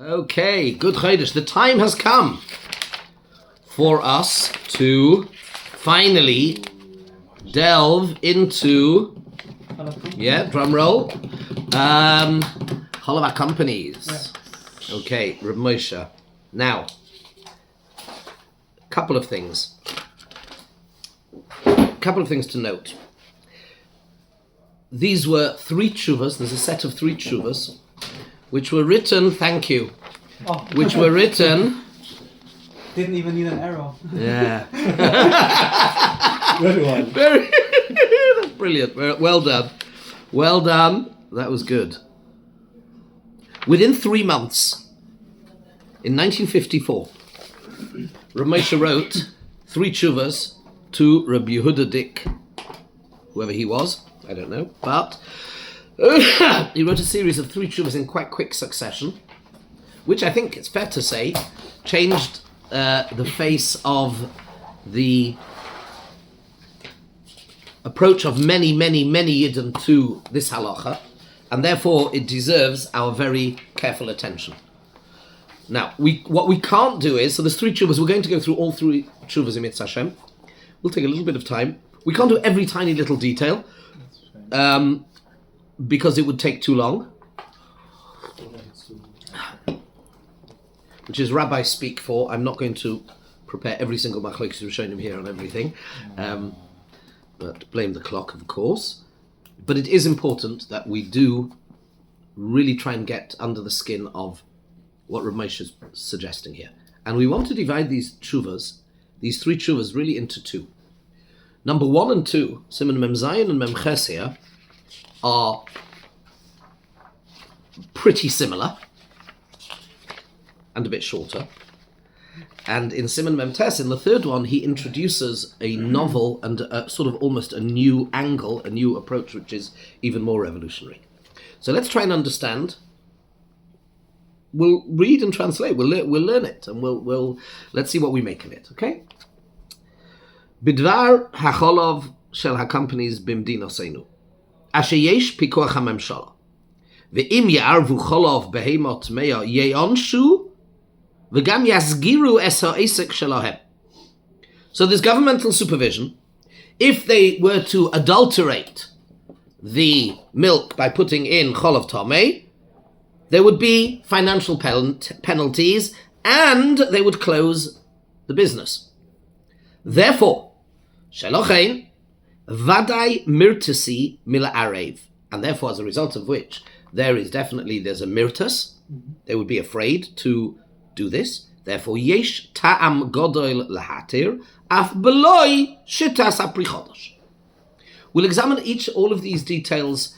Okay, good Chodesh. The time has come for us to finally delve into, drum roll, Chalav companies. Okay, Reb Moshe. Now, couple of things to note. These were three tshuvas. There's a set of three tshuvas which were written, thank you, which were written... Didn't even need an arrow. Yeah. Good one. Very that's brilliant. Well done. Well done. That was good. Within 3 months, in 1954, Reb Moshe wrote 3 tshuvas to Reb Yehuda Dick, whoever he was, I don't know, but he wrote a series of 3 tshuvas in quite quick succession, which I think it's fair to say changed the face of the approach of many Yidden to this halacha, and therefore it deserves our very careful attention. Now, what we can't do is, so there's 3 tshuvas, we're going to go through all 3 tshuvas in Mitzvah Hashem. We'll take a little bit of time. We can't do every tiny little detail, because it would take too long. Which is rabbi speak for. I'm not going to prepare every single machlokes we've shown him here on everything. But blame the clock, of course. But it is important that we do really try and get under the skin of what Reb Moshe is suggesting here. And we want to divide these tshuvas, these 3 tshuvas, really into 2. Number 1 and 2, Siman Mem Zayin and Mem Ches here, are pretty similar and a bit shorter. And in Siman Mem Tes, in the 3rd one, he introduces a novel and a sort of almost a new angle, a new approach, which is even more revolutionary. So let's try and understand. We'll read and translate. We'll learn it, and we'll let's see what we make of it. Okay. Bidvar hacholov shel hacompanies bimdinoseinu. Asher yesh pikuach hamemshala. Ve'im ya'arvu cholov behemot meya ye'onshu v'gam yasgiru es ha'esek shelahem. So there's governmental supervision. If they were to adulterate the milk by putting in cholov tamei, there would be financial penalties and they would close the business. Therefore, shelochein vadai mirtasi mila arev, and therefore, as a result of which, there's a mirtas. They would be afraid to do this. Therefore, yesh ta'am godol lahatir af beloi shitas aprichodosh. We'll examine all of these details.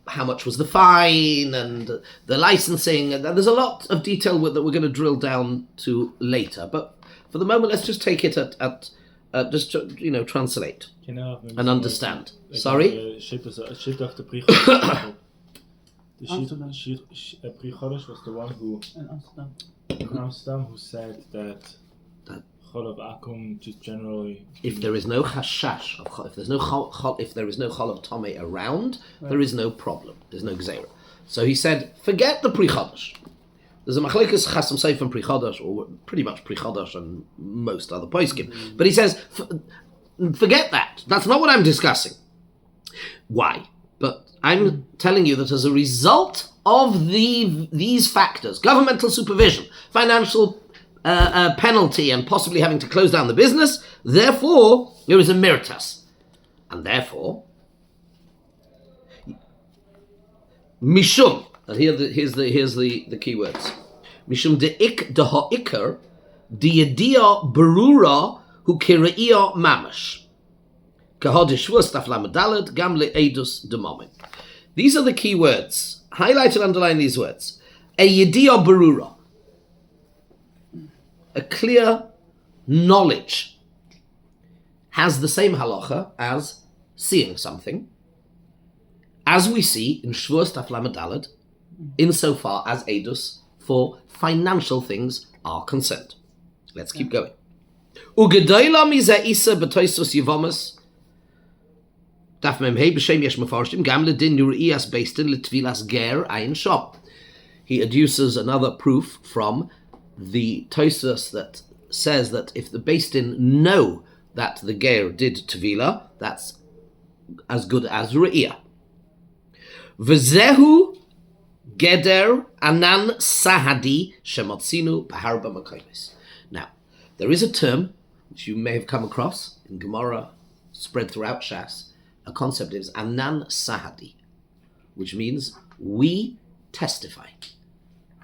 How much was the fine and the licensing. And there's a lot of detail that we're going to drill down to later. But for the moment, let's just take it at just to, translate and understand. Sorry? Shit of the Prichodesh. The Prichodesh was the one who in Amsterdam who said that Cholav Akum just generally. If there is no chashash, if there is no Cholav Tomei around, right, there is no problem. There's no gzeira. So he said, forget the Prichodesh. There's a machlekes Chasam Seif and Prichodesh, or pretty much Prichodesh and most other poskim. But he says, forget that. That's not what I'm discussing. Why? But I'm telling you that as a result of these factors, governmental supervision, financial penalty, and possibly having to close down the business, therefore, there is a mirtas. And therefore, mishum, and here's the key words. Mishum de ha'ikar, de yedia berura hu kireia mamash. Kahodish v'staf lamadalad gamle edus demomin. These are the key words. Highlight and underline these words. A yedia berura. A clear knowledge has the same halacha as seeing something, as we see in Shvur Staf Lamed Daled, insofar as edus for financial things are concerned. Let's keep going. Ugedoila mize isa betoisus yivomus. Daf mem hey b'shem yesh mefarshim gam ledin nurias based in letvilas ger ayin shop. he adduces another proof from the Tosfos that says that if the Beis Din know that the Ger did Tevila, that's as good as Re'iyah. V'zehu Geder Anan Sahadi Shemotzinu B'harba Makomis. Now, there is a term which you may have come across in Gemara, spread throughout Shas. A concept is Anan Sahadi, which means we testify.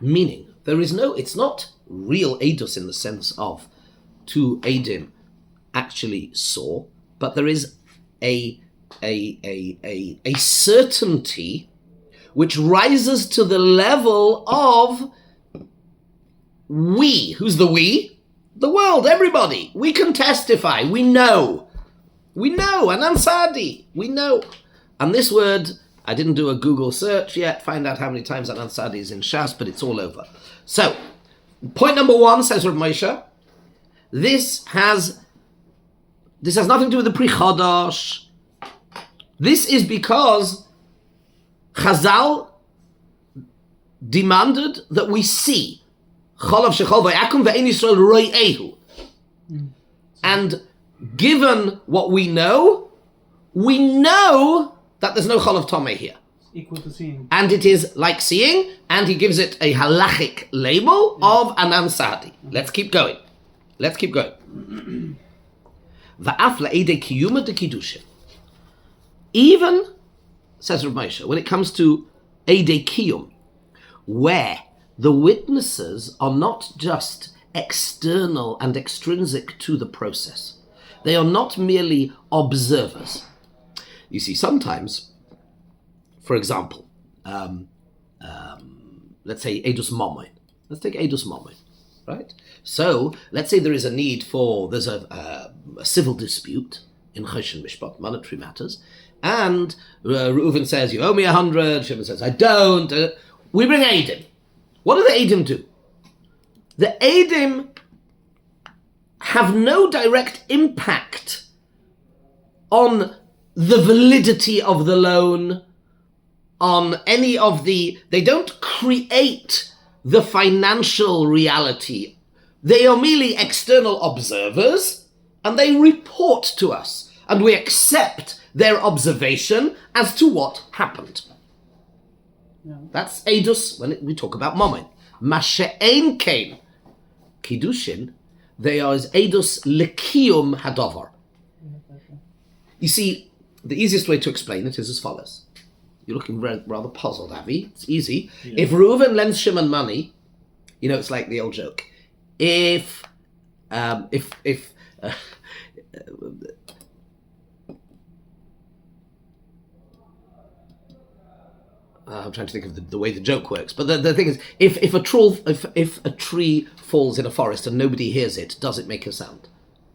Meaning, it's not real Eidos in the sense of two Eidim actually saw, but there is a certainty which rises to the level of we. Who's the we? The world, everybody. We can testify. We know. Anan Sadi. We know. And this word, I didn't do a Google search yet, find out how many times Anan Sadi is in Shas, but it's all over. So, point number 1, says Rav Moshe, this has nothing to do with the Pri Chodosh. This is because Chazal demanded that we see Chalav shechol v'yakum ve'ein Yisrael ro'ehu. And given what we know that there's no Chalav Tomei here. Equal to seeing. And it is like seeing, and he gives it a halachic label of Anan Sadi. Let's keep going. Va'af la'edei kiyuma de kiddushin. Even, says Rav Moshe, when it comes to Eidei Kiyum, where the witnesses are not just external and extrinsic to the process. They are not merely observers. You see, sometimes, for example, let's say Eidus Momoin. Let's take Eidus Momoin, right? So, let's say there's a civil dispute in Choshen Mishpat, monetary matters, and Reuven says, you owe me 100, Shimon says, I don't. We bring Eidim. What do the Eidim do? The Eidim have no direct impact on the validity of the loan, on any of they don't create the financial reality. They are merely external observers, and they report to us, and we accept their observation as to what happened. Yeah. That's Eidus when we talk about Momen. Mashe'en Kain. Kiddushin, they are as Eidus Lekiyum Hadovar. You see, the easiest way to explain it is as follows. You're looking rather puzzled, Avi. It's easy. Yeah. If Reuven lends Shimon money, it's like the old joke. I'm trying to think of the way the joke works, but the thing is, if a tree falls in a forest and nobody hears it, does it make a sound?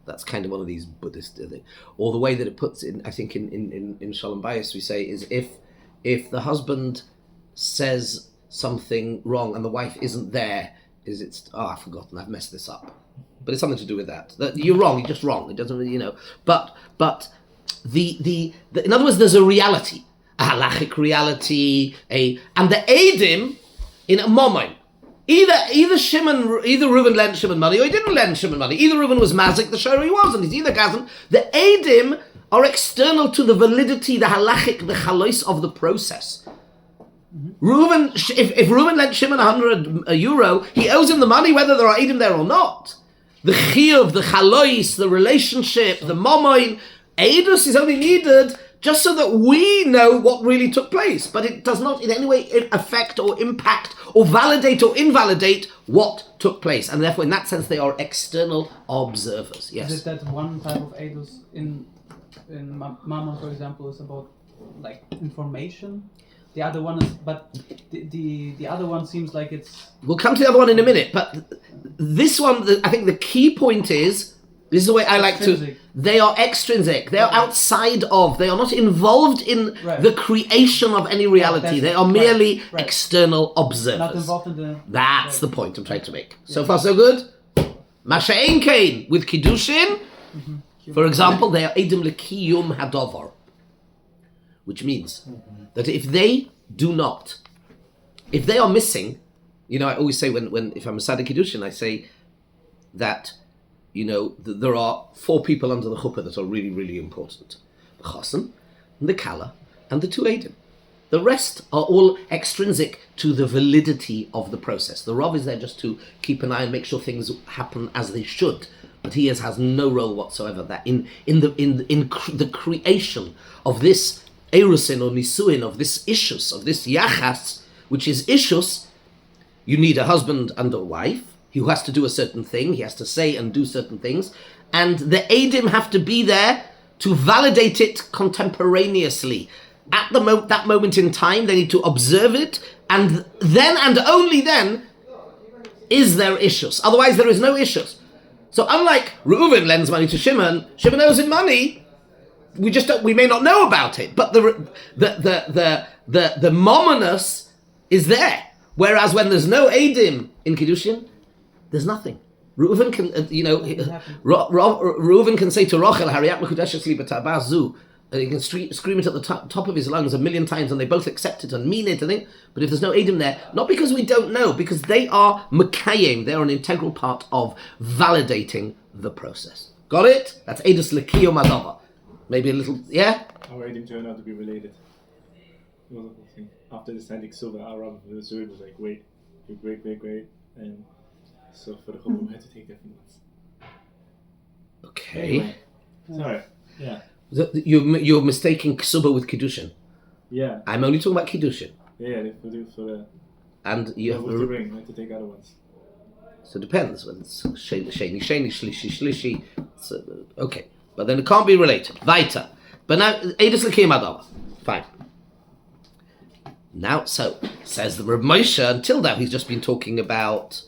That's kind of one of these Buddhist things. Or the way that it puts in, I think in Shalom Bayis we say is if the husband says something wrong and the wife isn't there, I've forgotten, I've messed this up. But it's something to do with that. You're wrong, you're just wrong. It doesn't really, But the in other words, there's a reality. A halachic reality, and the Eidim in a moment. Either Reuven lent Shimon money or he didn't lend Shimon money. Either Reuven was mazik, the shor he wasn't. He's either gazan. The Eidim are external to the validity, the halachic, the chalois of the process. Reuven, if Reuven lent Shimon €100, he owes him the money whether there are Eidim there or not. The chiyuv, the chalois, the relationship, the momoin, Eidus is only needed just so that we know what really took place, but it does not in any way affect or impact or validate or invalidate what took place, and therefore in that sense they are external observers. Yes. Is it that one type of Eidus in Mammon, for example, is about like information? The other one is, but the other one seems like it's... We'll come to the other one in a minute, but this one, I think the key point is, this is the way I like to... They are extrinsic. They are outside of. They are not involved in the creation of any reality. They are merely external observers. Not involved in the... That's the point I'm trying to make. So far, so good? Masha'en Kain with Kiddushin. For example, they are Eidim Lekiyum Hadovar. Which means that if they are missing, I always say when if I'm a Sadiq Kiddushin, I say that, there are 4 people under the chuppah that are really, really important. The Chassan, the Kala, and the 2 Eidim. The rest are all extrinsic to the validity of the process. The Rav is there just to keep an eye and make sure things happen as they should. But he has no role whatsoever. That in the creation of this erusin or nisuin, of this ishus, of this yachas, which is ishus, you need a husband and a wife who has to do a certain thing. He has to say and do certain things, and the Eidim have to be there to validate it contemporaneously. At that moment in time, they need to observe it, and then and only then is there ishus. Otherwise, there is no ishus. So, unlike Reuven lends money to Shimon owes him money. We may not know about it, but the mominus is there. Whereas when there's no Eidim in Kiddushin, there's nothing. Reuven can, Reuven can say to Rachel, "Hariyat mekudeshes li b'tabazu." He can scream it at the top of his lungs 1,000,000 times, and they both accept it and mean it. But if there's no Eidim there, not because we don't know, because they are mekayim, they are an integral part of validating the process. Got it? That's Eidus L'Kiyum Adava. Maybe a little, yeah? Our Eidim turned out to be related. After the Sandik Suva, our Rabbi was like, wait, you're great. And so for the Chum, we had to take different ones. Okay. Anyway, sorry. Yeah. You're mistaking Ksuba with Kiddushin. Yeah. I'm only talking about Kiddushin. Yeah, they do for the... And you have with the ring, I had to take other ones. So it depends. When it's sheni, shlishi. So, okay. But then it can't be related. Weiter. But now, Eidus L'Kiyum Adava. Fine. Now, so, says the Reb Moshe, until now he's just been talking about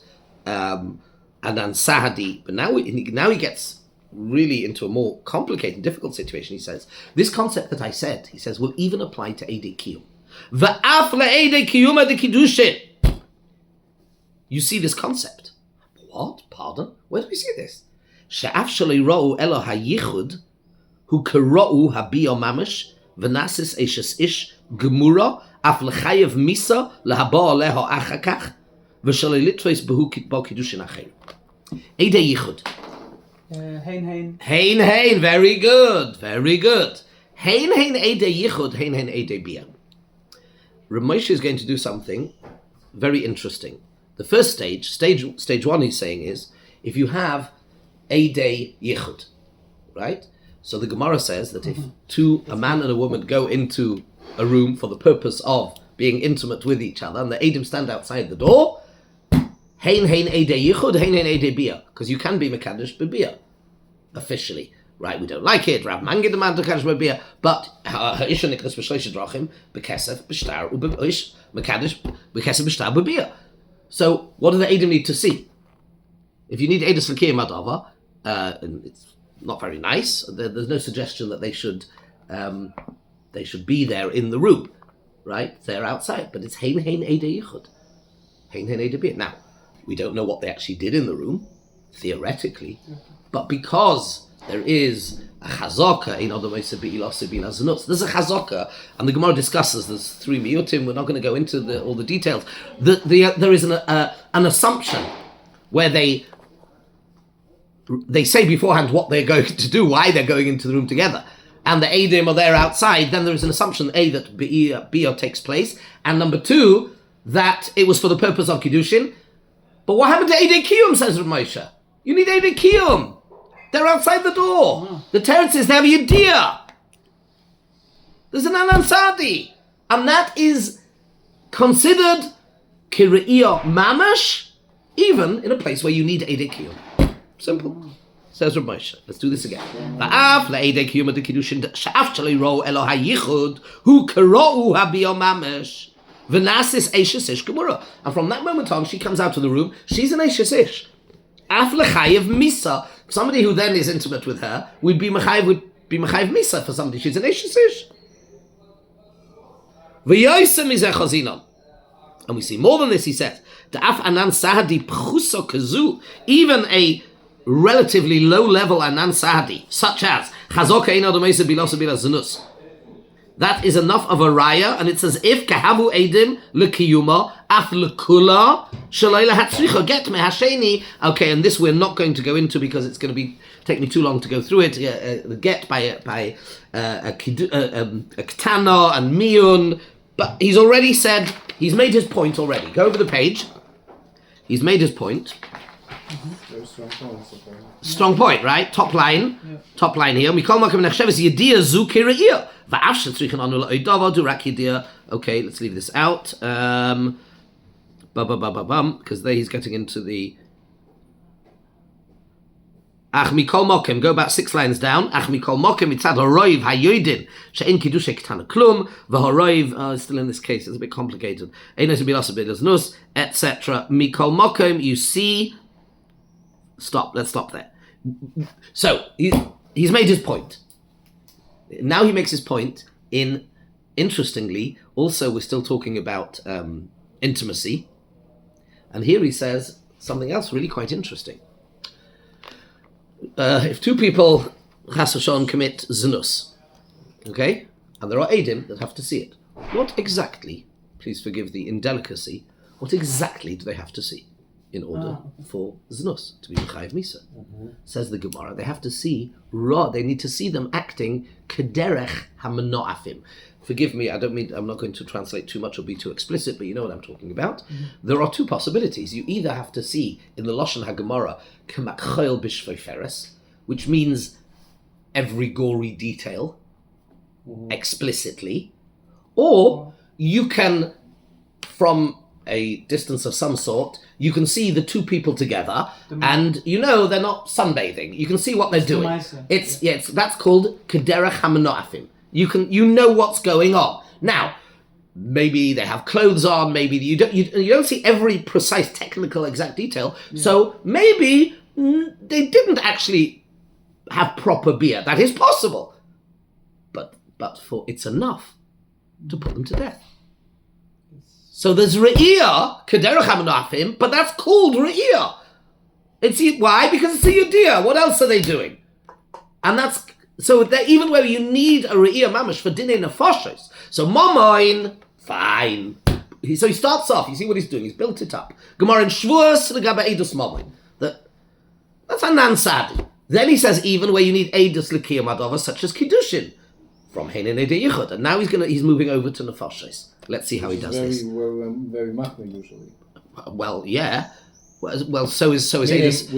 Anan Sahadi. But now he gets really into a more complicated, difficult situation. He says, this concept that I said, he says, will even apply to Eidei Kiyum. Va'af le'Eidei Kiyum de Kiddushin. You see this concept. What? Pardon? Where do we see this? She'af shelo yira'u elo hayichud hu kera'u habiyo mamash v'nasis eshes ish gemura af lechayev misa lehaba aleho achakach v'shelo litvois behu bo kiddushin acher. Eidei yichud. Hein, very good. Hein Eidei yichud, hein Eidei bia. Reb Moshe is going to do something very interesting. The first stage 1 he's saying is, if you have Eidei yichud, right? So the Gemara says that if a man and a woman go into a room for the purpose of being intimate with each other, and the Eidim stand outside the door, hein Eidei yichud, hein Eidei bia, because you can be mekadosh b'bia officially, right? We don't like it. Rav Mangid demand mekadosh b'bia, but ha'isha niknas b'shlosh drachim b'kesef b'shtar u'b'ish mekadosh b'kesef b'shtar b'bia. So what do the Eidim need to see? If you need Eidus L'Kiyum Adava, and it's not very nice, there's no suggestion that they should be there in the room, right? They're outside, but it's hein Eidei yichud, hein Eidei bia. Now, we don't know what they actually did in the room, theoretically, but because there is a chazaka, there's a chazaka, and the Gemara discusses, there's 3 miyutim, we're not going to go into all the details, there is an assumption where they say beforehand what they're going to do, why they're going into the room together, and the Eidim are there outside. Then there is an assumption, A, that Bia takes place, and number 2, that it was for the purpose of Kiddushin. But what happened to Eidei Kiyum, says Reb Moshe? You need Eidei Kiyum. They're outside the door. The teretz is, they have a Yediyah. There's an Anan Sadi. And that is considered Kire'iyah Mamash, even in a place where you need Eidei Kiyum. Simple. Says Reb Moshe. Let's do this again. Va'af le'Eidei Kiyum de Kiddushin she'af shelo yira'u elo hayichud hu kera'u habiyo mamash v'nasis eishes ish gemura. And from that moment on, she comes out of the room. She's an eishes ish. Af lechayev misa. Somebody who then is intimate with her would be mechayev misa for somebody. She's an eishes ish. V'yoysem mizeh chazinon. And we see more than this. He says, "Da'af anan sahadi pchuso kazu." Even a relatively low-level anan sahadi, such as chazok ein adomeisa bilasa bila zanus, that is enough of a raya, and it's as if kahavu edim lekiyuma af lekula shalayla hatzricha get me hasheni. Okay, and this we're not going to go into because it's going to take me too long to go through it. The get by a ketana and miyun, but he's already said, he's made his point already. Go over the page. He's made his point. Very strong point. Strong point, right? Top line. Yeah. Top line here. Mikol makom nechsheves yediyah zu kira'iyah. Va'af shetzrichen anu la'odavar du rak yediyah. Okay, let's leave this out. Because there he's getting into the... Ach mikol mokem, go about 6 lines down. Ach mikol mokem mitzad horoiv hayoidin she'en kidushe ketana klum v'horoiv, still in this case, it's a bit complicated. Einos bilas bilas nus, etc. Mikol mokem, you see... Stop, let's stop there. So, he's made his point. Now he makes his point in, interestingly, also we're still talking about intimacy. And here he says something else really quite interesting. If two people, chas v'shalom, commit zinus, okay, and there are edim that have to see it, what exactly, please forgive the indelicacy, what exactly do they have to see in order for zinus to be mechayev misa? Says the Gemara, they have to see they need to see them acting kederech hamanoafim. Forgive me, I'm not going to translate too much or be too explicit, but you know what I'm talking about. There are two possibilities. You either have to see in the Lashon HaGemara k'makchoil b'shvoi feres, which means every gory detail explicitly, or you can, from a distance of some sort, you can see the two people together, and you know they're not sunbathing. You can see what they're doing. That's called kederech hamanoafim. You know what's going on. Now, maybe they have clothes on, maybe you don't see every precise technical exact detail. Yeah. So maybe they didn't actually have proper beer. That is possible. But for it's enough to put them to death. So there's re'iyah, kederech hamanoafim, but that's called re'iyah. Why? Because it's a yediyah. What else are they doing? And that's... So that even where you need a re'iyah mamash for dinei nefashos, so mamoin, fine. So he starts off. You see what he's doing? He's built it up. Gemara in Shvuos legabe edus mamoin. That's a non-sadi. Then he says even where you need edus l'kiyam adova, such as kiddushin from heinen edei yichud. And now he's moving over to nefashos. Let's see how he does this. Very machmir usually. Well, yeah. Well, so is edus.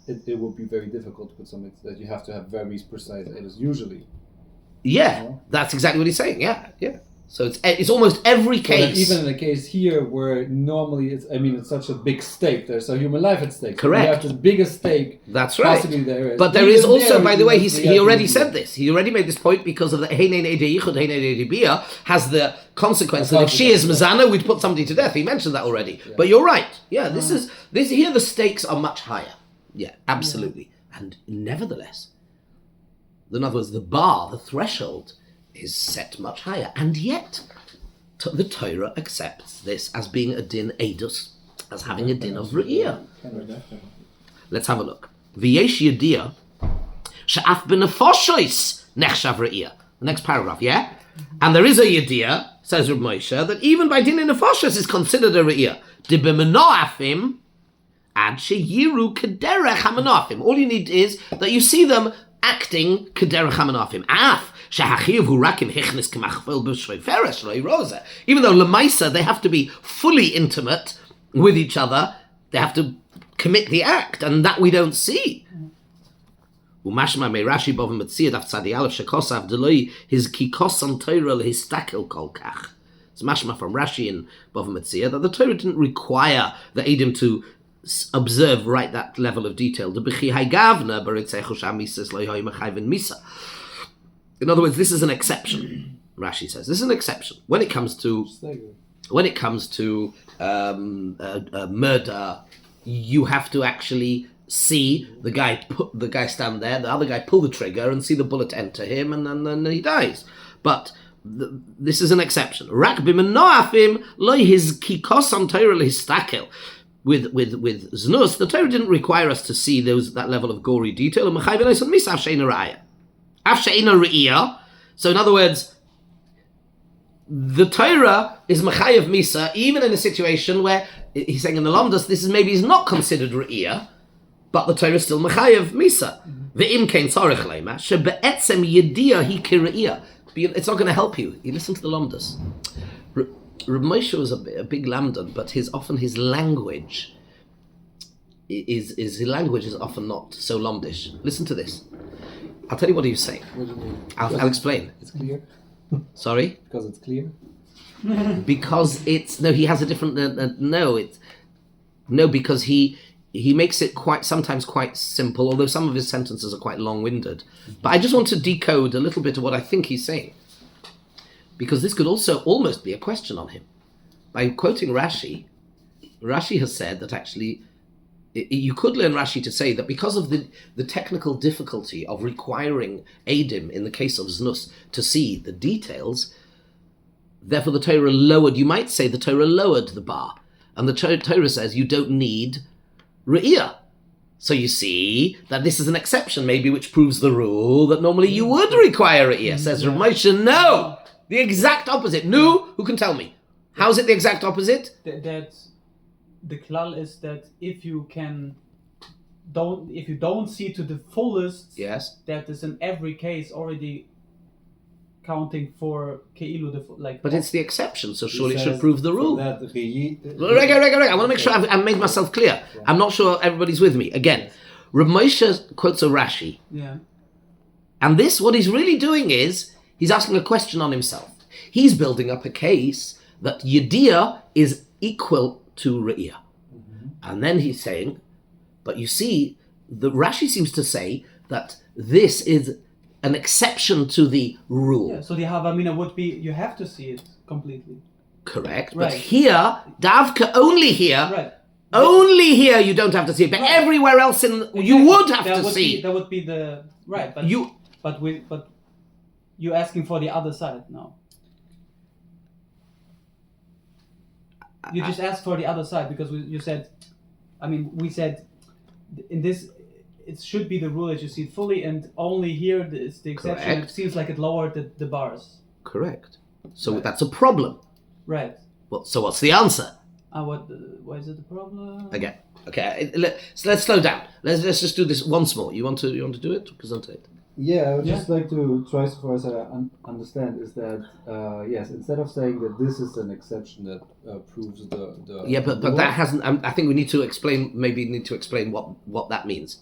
It will be very difficult to put something that you have to have very precise edus usually. Yeah, you know? That's exactly what he's saying. Yeah. So it's almost every case. Even in the case here where normally it's such a big stake. There's a human life at stake. Correct. You have the biggest stake. That's right. Possibly there is. But there is also, by the way, he already said this. He already made this point because of the heinen edei yichud, heinen edei bia has the consequence that if she is mezana, we'd put somebody to death. He mentioned that already. Yeah. But you're right. Yeah, this here the stakes are much higher. Yeah, absolutely. Yeah. And nevertheless, in other words, the threshold is set much higher. And yet, the Torah accepts this as being a din edus, as having a din of re'iyah. Let's have a look. V'yesh yediyah she'af b'nefoshois nechshav re'iyah. The next paragraph, yeah? And there is a yediyah, says Reb Moshe, that even by din nefoshois is considered a re'iyah. Dib'menoafim ad sheyiru kederech hamanoafim. All you need is that you see them acting kederech hamanoafim. Af shehachiv hu rakim hichnis k'machvel b'shvei feres lo yiroza. Even though lemaisa they have to be fully intimate with each other, they have to commit the act, and that we don't see. Umashma me Rashi b'ovim metzia daf tzadi aleph shekosav deloi his kikosan Torah lehistakel kol kach. It's mashma from Rashi and b'ovim metzia that the Torah didn't require the Edom to observe right that level of detail. In other words, this is an exception. Rashi says this is an exception when it comes to murder. You have to actually see the guy stand there, the other guy pull the trigger, and see the bullet enter him, and then he dies. But this is an exception. Rak b'menoafim lo his kikosan Torah lehistakel. With znus, the Torah didn't require us to see that level of gory detail. So in other words, the Torah is Mechayev Misa, even in a situation where he's saying in the Lamdas, this is not considered Re'iyah, but the Torah is still Mechayev Misa. Ve'im kein tzarech leima, shebe'etzem yediyah hi kire'iyah. It's not going to help you. You listen to the Lamdas. Reb Moshe was a big Lamdan, but his language his language is often not so Lamdish. Listen to this. I'll tell you what he was saying. What do you mean? I'll explain. It's clear? Sorry? Because it's clear? Because he has a different because he makes it sometimes quite simple, although some of his sentences are quite long-winded. But I just want to decode a little bit of what I think he's saying, because this could also almost be a question on him. By quoting Rashi has said that actually you could learn Rashi to say that because of the technical difficulty of requiring Eidim in the case of Znus to see the details, therefore the Torah lowered the bar. And the Torah says you don't need Re'iyah. So you see that this is an exception, maybe, which proves the rule that normally you would require Re'iyah. Says Rav Moshe, no! The exact opposite. No? Who can tell me? How is it the exact opposite? That the klal is that if you don't see to the fullest, yes, that is in every case already counting for keilu But it's the exception, so surely it should prove the rule. That I want to make sure I've made myself clear. I'm not sure everybody's with me. Again, Rav Moshe quotes a Rashi. Yeah. And what he's really doing is, he's asking a question on himself. He's building up a case that Yediyah is equal to Re'iyah. And then he's saying, but you see, the Rashi seems to say that this is an exception to the rule. Yeah, so the Havamina would be, you have to see it completely. Correct. Right. But here, Davka, only here, right. Only here you don't have to see it, but everywhere else you would have to see. That would be the right. But but you're asking for the other side now. You just asked for the other side because we said in this it should be the rule that you see it fully, and only here it's the exception. Correct. It seems like it lowered the bars. Correct. So that's a problem. Right. Well, so what's the answer? Why is it a problem? Again. Okay. Let's slow down. Let's just do this once more. You want to do it? Present it. Yeah, I would just like to try so far as I understand is that yes, instead of saying that this is an exception that proves the yeah, but that hasn't. I think we need to explain. Maybe need to explain what that means.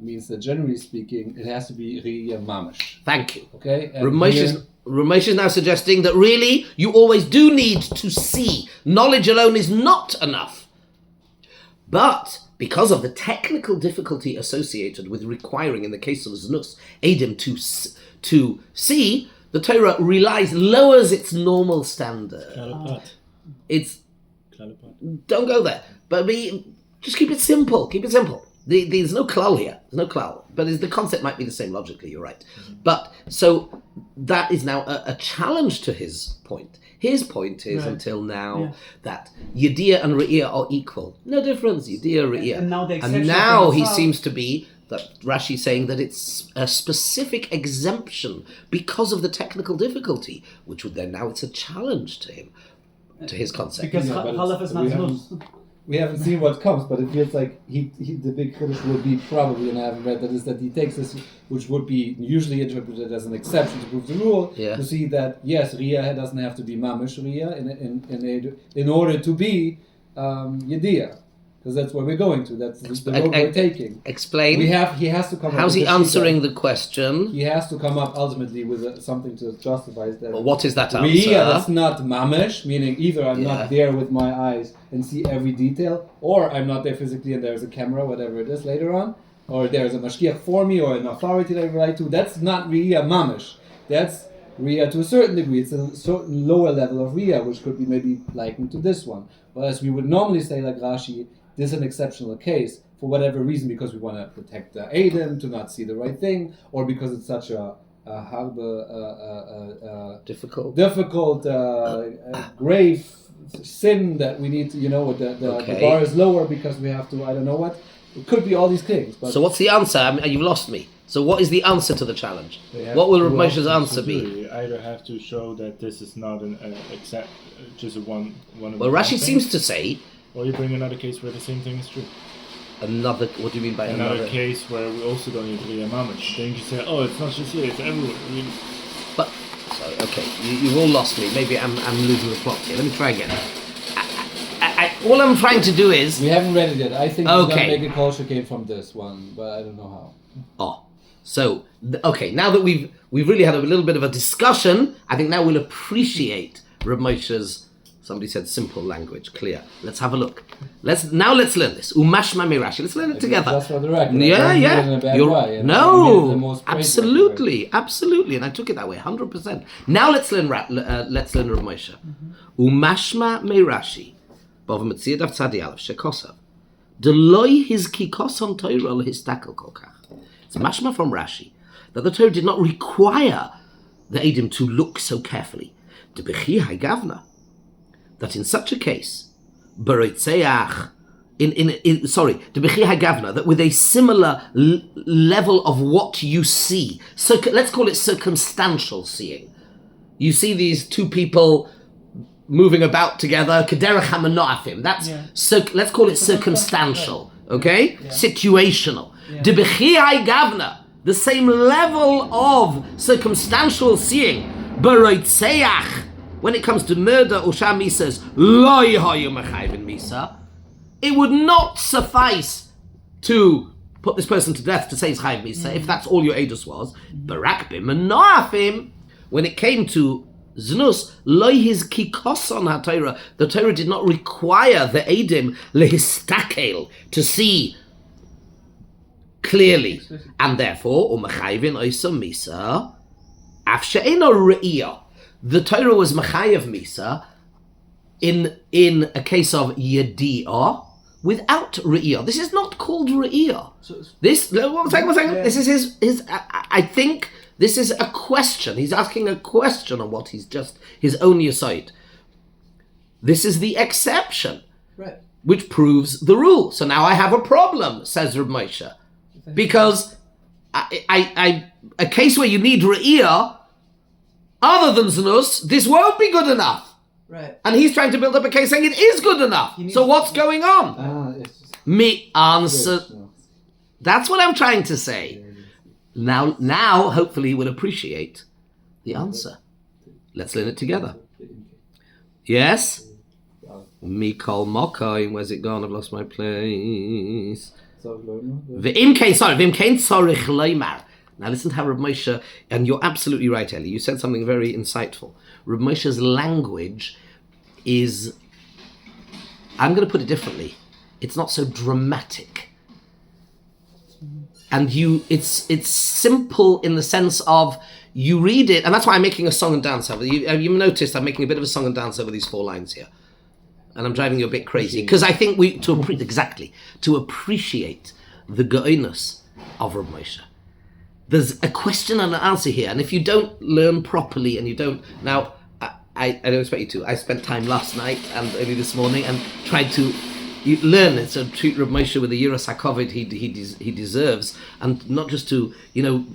Means that generally speaking, it has to be Re'iyah Mamish. Thank you. Okay. Ramesh is now suggesting that really you always do need to see. Knowledge alone is not enough. But because of the technical difficulty associated with requiring, in the case of Znus, Eidim to see, the Torah lowers its normal standard. Don't go there. But just keep it simple. Keep it simple. There's no klal here. There's no klal. But the concept might be the same logically, you're right. Mm-hmm. But, so, that is now a challenge to his point. His point is, until now, that Yediyah and Re'iyah are equal. No difference, Yediyah, Re'iyah. And now he seems to be, that Rashi saying that it's a specific exemption because of the technical difficulty, which would then, now it's a challenge to him, to his concept. Because Chalav is not Znus. We haven't seen what comes, but it feels like the big Kiddush would be probably, and I haven't read that, is that he takes this, which would be usually interpreted as an exception to prove the rule, to see that, yes, Re'iyah doesn't have to be Mamish Re'iyah in order to be Yediyah. Because that's where we're going to. That's the road we're taking. Explain. He has to come. How's he answering the question? He has to come up ultimately with something to justify that. Well, what is that answer? Re'iyah, that's not mamish, meaning either I'm not there with my eyes and see every detail, or I'm not there physically and there's a camera, whatever it is later on, or there's a mashgiach for me or an authority that I relate to. That's not Re'iyah mamish. That's Re'iyah to a certain degree. It's a certain lower level of Re'iyah, which could be maybe likened to this one. Whereas we would normally say, like Rashi, this is an exceptional case for whatever reason, because we want to protect the Eidim to not see the right thing, or because it's such a difficult, grave sin that we need to, the bar is lower because we have to, I don't know what. It could be all these things. But so what's the answer? You've lost me. So what is the answer to the challenge? They have What will two Rav Moshe's options answer to do be? it. You either have to show that this is not an exact, just a one of Well, the Rashi things, seems to say or you bring another case where the same thing is true. another. What do you mean by Another case where we also don't need Riyah Mamash. Then you say, oh, it's not just here, it's everywhere. Really. But sorry, okay, you've all lost me. Maybe I'm losing the plot here. Let me try again. All I'm trying to do is. We haven't read it yet. I think we're Okay. gonna make a culture game from this one, but I don't know how. Oh, so okay. Now that we've really had a little bit of a discussion, I think now we'll appreciate Rav Moshe's. Somebody said simple language, clear. Let's have a look. Let's learn this. Umashma Mirashi. Let's learn it together. Just for the record. Yeah, I don't mean it yeah. in a bad You're, way, you know? I no, mean it in the most absolutely, absolutely, and I took it that way, 100%. Now let's learn Rav Moshe. Umashma Mirashi. Bava Metzia Daf Tzadi Aleph Shekosav. Deloi his kikoson Torah lehistakel kolkach. It's mashma from Rashi that the Torah did not require the Edom to look so carefully. Debechi haigavna. That in such a case, Beroitzeach, Debechi haigavna, that with a similar level of what you see, so let's call it circumstantial seeing. You see these two people moving about together, kederach hamanoafim. That's let's call it circumstantial, okay? Yeah. Situational. Debechi haigavna, the same level of circumstantial seeing, Beroitzeach. When it comes to murder, Usham says, Lo yehoyu mechayvin misa. It would not suffice to put this person to death to say he's chayv misa, if that's all your edus was. Barak b'manoafim. When it came to znus, lo his kikoson haTorah. The Torah did not require the edim lehistakel to see clearly, and therefore umechayvin oisam misa af she'eno re'iyah. The Torah was Machayev Misa in a case of Yedi'ah without Re'iyah. This is not called Re'iyah. One second. Yeah. This is his I think this is a question. He's asking a question on what he's just, his own Yesod. This is the exception, right, which proves the rule. So now I have a problem, says Reb Moshe. Because a case where you need Re'iyah, other than Znus, this won't be good enough. Right. And he's trying to build up a case saying it is good enough. So what's going on? Me answer. That's what I'm trying to say. Now, hopefully, we'll appreciate the answer. Let's learn it together. Yes? Mikol Mokai, where's it gone? I've lost my place. V'im kein tzorich loymar. Now listen to how Rav Moshe, and you're absolutely right, Eli, you said something very insightful. Rav Moshe's language is, I'm going to put it differently, it's not so dramatic. And it's simple in the sense of, you read it, and that's why I'm making a song and dance over. You've noticed I'm making a bit of a song and dance over these 4 lines here. And I'm driving you a bit crazy, because I think to appreciate the goodness of Rav Moshe. There's a question and an answer here, and if you don't learn properly and you don't... Now, I don't expect you to. I spent time last night and early this morning and tried to learn it, so treat Rav Moshe with the Yiras HaKovod he deserves, and not just to,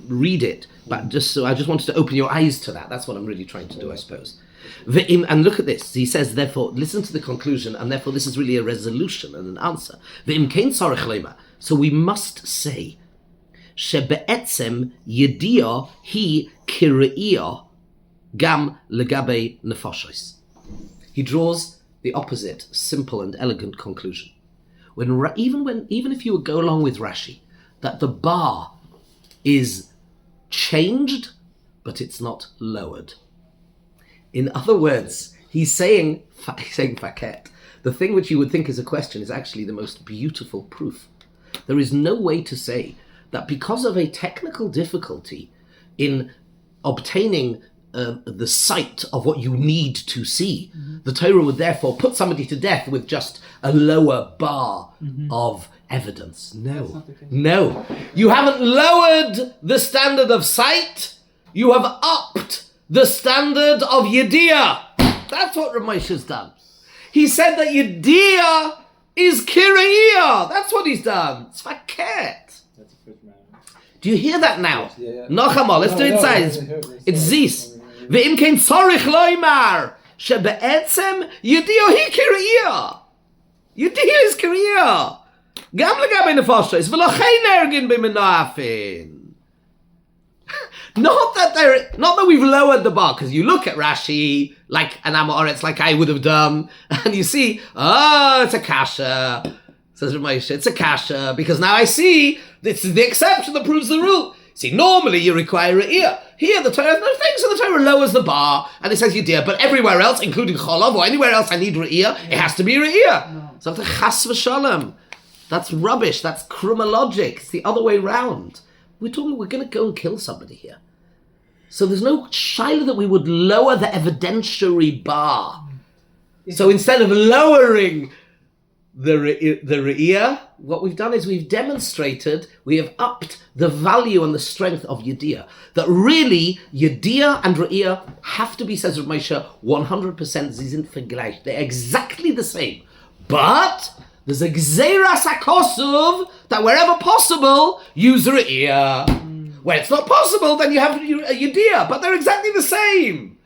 read it, but I just wanted to open your eyes to that. That's what I'm really trying to do, I suppose. And look at this. He says, therefore, listen to the conclusion, and therefore this is really a resolution and an answer. So we must say, שבעצם ידיעה היא כראייה גם לגבי נפשות. He draws the opposite, simple and elegant conclusion. Even if you would go along with Rashi, that the bar is changed, but it's not lowered. In other words, he's saying faket. The thing which you would think is a question is actually the most beautiful proof. There is no way to say that because of a technical difficulty in obtaining the sight of what you need to see, the Torah would therefore put somebody to death with just a lower bar of evidence. No. You haven't lowered the standard of sight, you have upped the standard of Yediyah. That's what Rav Moshe has done. He said that Yediyah is Kiriyah. That's what he's done. It's faket. That's a good man. Do you hear that now? Yeah. Nochamal, let's do it size. It's zis. Ve'im kein tzorich loimar. Shebe'etzem yudio hi kiriyah. Yudio is kiriyah. Gam legabe nefoshes. V'lochein ergin b'menafin. Not that we've lowered the bar, because you look at Rashi like an Amoritz, like I would have done, and you see, it's a kasha. Says Ramosha, it's a kasha, because now I see this is the exception that proves the rule. See, normally you require a ear. Here, the Torah has no thing, so the Torah lowers the bar, and it says Yediyah, but everywhere else, including Chalav, or anywhere else I need Re'iyah, it has to be Re'iyah. No. So it's a chas v'shalom. That's rubbish, that's kruma logic, it's the other way round. We're going to go and kill somebody here. So there's no shaila that we would lower the evidentiary bar. So instead of lowering the re'iyah, what we've done is we've demonstrated, we have upped the value and the strength of Yediyah. That really, Yediyah and re'iyah have to be, says Rav Moshe, 100% zizint vergleich. They're exactly the same. But there's a gzeiras hakosuv that wherever possible, use re'iyah. Where it's not possible, then you have a Yediyah, but they're exactly the same.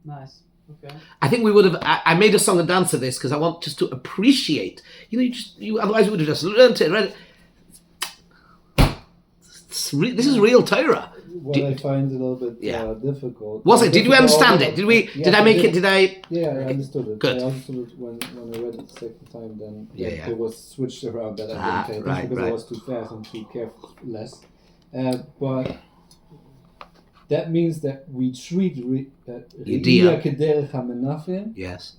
Nice. Okay. I think we would have. I made a song and dance to this because I want just to appreciate. Otherwise we would have just learned it. Read it. This is real Torah. What I find a little bit difficult. Was it? Did we understand it? Did we? Yeah, did I make it? Did I? Yeah, I understood it. Good. I understood it when I read it the second time. Then Yeah. it was switched around that I didn't pay attention because I right. was too fast and too careless. But that means that we treat Yediyah. Re'iyah Kederech HaMenafim Yes.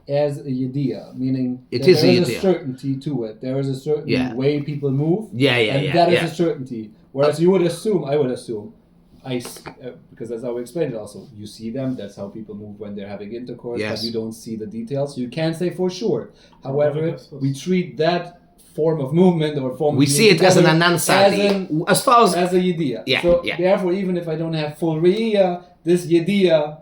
as a Yediyah, meaning It that is there a is a Yediyah. certainty to it. There is a certain way people move, and that is a certainty. Whereas I would assume, because that's how we explained it also, you see them, that's how people move when they're having intercourse, but you don't see the details. You can't say for sure. However, we treat that form of movement or form We of see it as an anansati, as far as a Yediyah. Therefore, even if I don't have full Re'iyah, this Yediyah,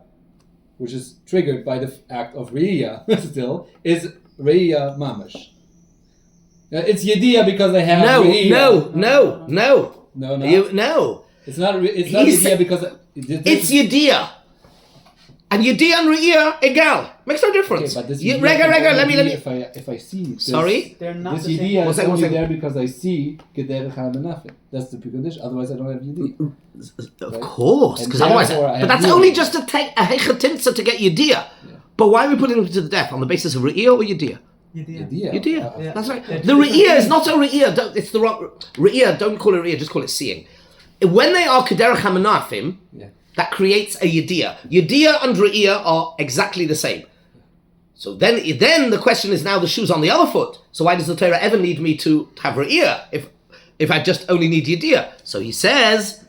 which is triggered by the act of Re'iyah still, is Re'iyah Mamash. It's Yediyah because I have Re'iyah. No. It's not Yediyah because it's Yediyah. And Yediyah and Re'iyah, egal. Makes no difference. Okay, but this let me. If I see this, sorry? They're not this the same. Yediyah is only there because I see Gederech HaMenafim. That's the precondition. Otherwise, I don't have Yediyah. Of course, because otherwise, but that's Yediyah. only just to take a hechatimtza to get Yediyah. Yeah. But why are we putting it to the death on the basis of Re'iyah or Yediyah? Yediyah. That's right. The Re'iyah is not a Re'iyah. It's the wrong Re'iyah. Don't call it Re'iyah. Just call it seeing. When they are Kederech HaMenafim, that creates a Yediyah. Yediyah and Re'iyah are exactly the same. So then the question is now the shoe's on the other foot. So why does the Torah ever need me to have Re'iyah if I just only need Yediyah? So he says,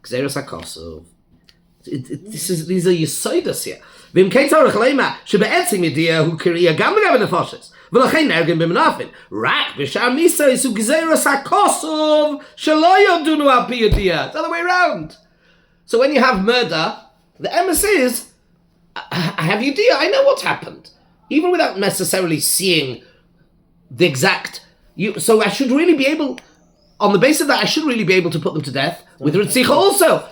Gzeros HaKosov. These are Yesodas here. V'im kei tzorech leima shebe'etzim Yediyah hu Kiriyah gam v'gam nefoshes. V'lochein ergen b'menafin. Rak b'shar misa isu Gzeros HaKosov shelo yodunu al pi Yediyah. It's the other way around. So when you have murder, the emes is, I have Yediyah, I know what's happened. Even without necessarily seeing the exact... So I should really be able, on the basis of that, I should really be able to put them to death with Ritzicha also.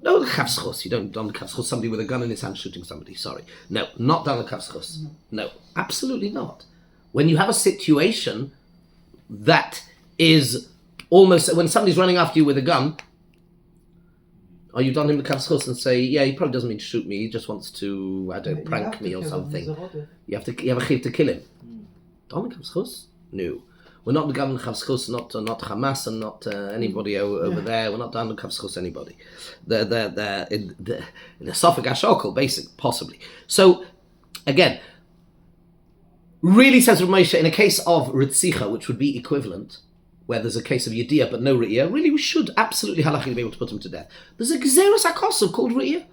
No, the Kavschos. You don't don the Kavschos, somebody with a gun in his hand shooting somebody, sorry. No, not don the Kavschos. No, absolutely not. When you have a situation that is almost, when somebody's running after you with a gun, or you've done him the Kavschos and say, yeah, he probably doesn't mean to shoot me, he just wants to, prank me or something. You have a chiv to kill him. Don the Kavschos? No. We're not the government Kavschos, not Hamas and not anybody over there. We're not down to Kavschos anybody. They're in the Sophic Ashokal, basic, possibly. So, again, really says Rav Moshe, in a case of Ritzicha, which would be equivalent, where there's a case of Yediyah but no Re'iyah, really we should absolutely halachically be able to put him to death. There's a Gzeros HaKosov called Re'iyah.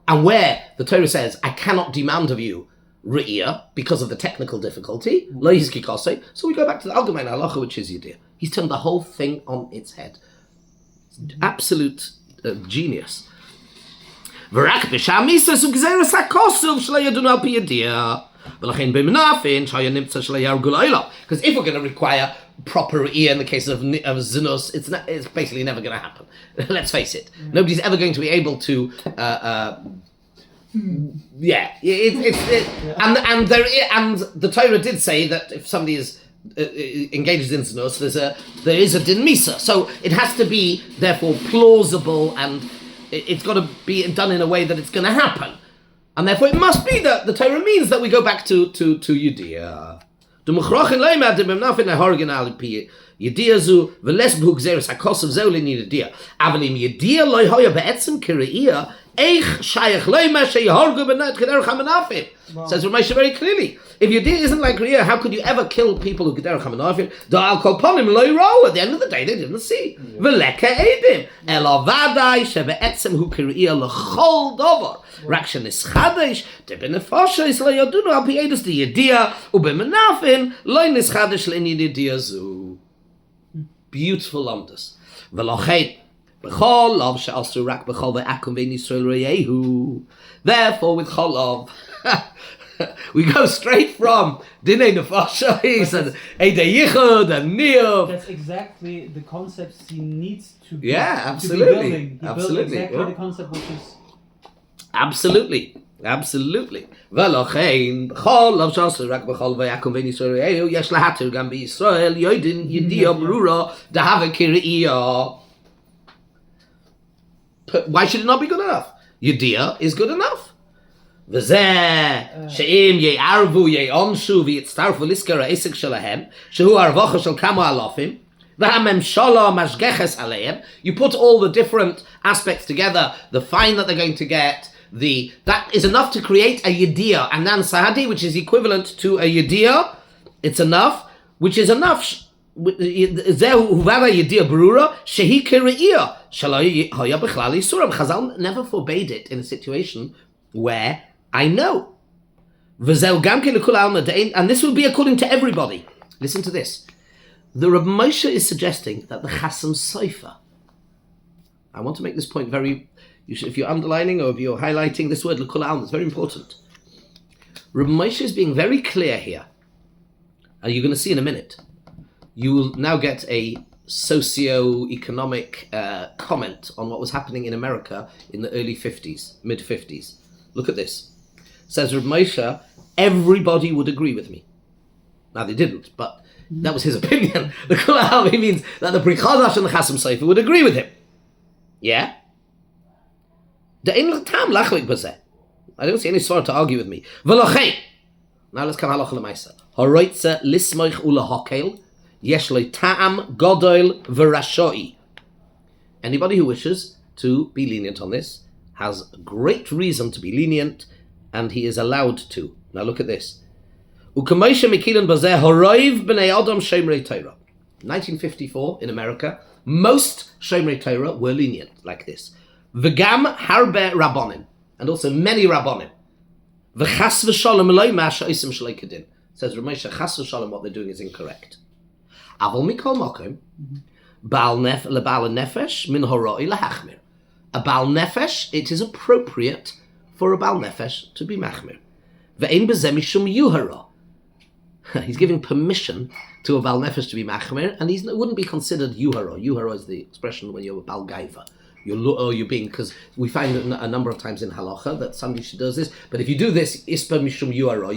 And where the Torah says, I cannot demand of you Re'iyah because of the technical difficulty, Lo Yizki Kosei, so we go back to the Algemein Halacha, which is Yediyah. He's turned the whole thing on its head. Absolute genius. V'rak b'sham misa su Gzeros HaKosov shelo yodunu al pi Yediyah. Because if we're going to require proper ear in the case of zinus, it's basically never going to happen. Let's face it. Nobody's ever going to be able to. And the Torah did say that if somebody is engages in zinus, there is a din misa. So it has to be therefore plausible, and it's got to be done in a way that it's going to happen. And therefore, it must be that the Torah means that we go back to Yediyah. Yediyah zu v'les b'hugzeres hakosav zeu l'Yediyah. Aval im Yediyah lo hoya be'etzem kireiyah eich shayach loyma sheyahargu b'nat k'derech hamanafim. Says Ramesh very clearly. If Yediyah isn't like Riyah, how could you ever kill people who k'derech hamanafim? Da'al kol ponim lo yirau. At the end of the day, they didn't see. V'leka edim ela vadai shebe'etzem hu kireiyah l'chol dover. Rak shenischadesh debenefoshes lo yodunu al pi edus di Yediyah u'bemenafin lo nischadesh l'Yediyah zu. Beautiful lumdus. V'lochein b'chol lov she'asu rak b'chol ve'akum ve'in Yisrael reyehu. Therefore, with cholov, we go straight from dinei nefashos and edei yichud and niyov. That's exactly the concepts he needs to be, absolutely. to be building. He Absolutely. built exactly the concept which is... Absolutely. V'lochein b'chol lov she'asu rak b'chol ve'akum ve'in Yisrael reyehu yesh lahatir gam b'Yisrael yoidin Yediyah brura dahava kiriyah. Why should it not be good enough? Yediyah is good enough. V'zeh she'im ye'arvu ye'onshu v'yitztarfu liskar ha'esek shelahem shehu arvocha shel kamo alofim v'hamemshala mashgeches aleihem. You put all the different aspects together, the fine that they're going to get, that is enough to create a Yediyah. And then Sahadi, which is equivalent to a Yediyah, it's enough, which is enough. Chazal never forbade it in a situation where I know. And this will be according to everybody. Listen to this. The Reb Moshe is suggesting that the Chasam Sofer, I want to make this point very, if you're underlining or if you're highlighting this word, L'Kul Ha'alma, it's very important. Reb Moshe is being very clear here. And you're going to see in a minute. You will now get a socio-economic comment on what was happening in America in the early 50s, mid-50s. Look at this. Says Reb Moshe, everybody would agree with me. Now they didn't, but that was his opinion. The Kol Ha'alma means that the Brit Chadash and the Chasam Sofer would agree with him. Yeah? I don't see any sort to argue with me. Now let's come halacha l'maisa. Horoitze lismoich ulahokel. Yeshloi ta'am godol v'rashoi. Anybody who wishes to be lenient on this has great reason to be lenient, and he is allowed to. Now look at this. U'kamoisha mikilan bazeh horoiv b'nei adam shomrei Torah. 1954 in America, most shomrei Torah were lenient like this. V'gam harbe rabbonim, and also many rabbonim. V'chas v'sholem eloi ma'asha osim shloi kedin. Says Ramesha, chas v'sholem, what they're doing is incorrect. Aval mikol mokim, bal nefesh min horoi lahachmir. A bal nefesh, it is appropriate for a bal nefesh to be machmir. Ve'ein bezeh mishum yuhara. He's giving permission to a bal nefesh to be machmir, and he wouldn't be considered yuhara. Yuhara is the expression when you're a bal gaiva. You're being, because we find a number of times in halacha that somebody does this, but if you do this, ispa mishum yuara,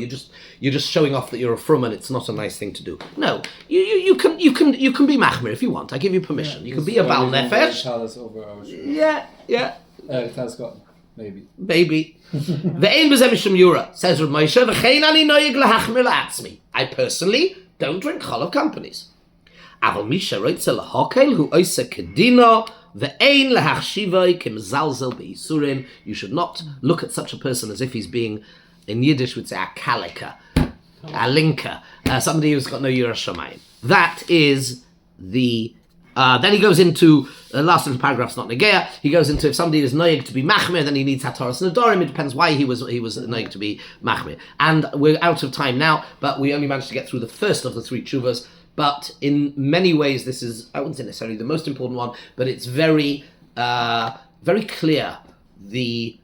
you're just showing off that you're a frum, and it's not a nice thing to do. No, you can be machmir if you want. I give you permission. You can be a bal nefesh. Yeah. Maybe. Ve'ein b'zeh mishum yura, says Rav Moshe. V'chein ani noyeg lahachmir la'atzmi. I personally don't drink chalav companies. Aval misha roitze lahokel hu oise kedina. Ve'ein lahachshivai kimzalzel be'isurim. You should not look at such a person as if he's being, in Yiddish would say, a kalika, a linka, somebody who's got no Yiras Shamayim. That is the. Then he goes into the last little paragraph's not negea. He goes into if somebody is noyeg to be machmir, then he needs hataras nedorim. It depends why he was noyeg to be machmir. And we're out of time now, but we only managed to get through the first of the three tshuvas. But in many ways, this is, I wouldn't say necessarily the most important one, but it's very, very clear the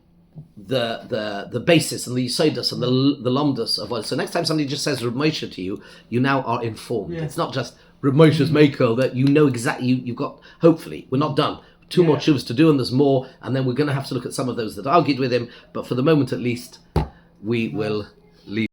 the basis and the yisodas and the lomdus of what. So next time somebody just says Reb Moshe to you, you now are informed. Yeah. It's not just Reb Moshe's Mekel, that you know exactly. You've got. Hopefully, we're not done. Two more tshuvas to do, and there's more. And then we're going to have to look at some of those that argued with him. But for the moment, at least, we will leave.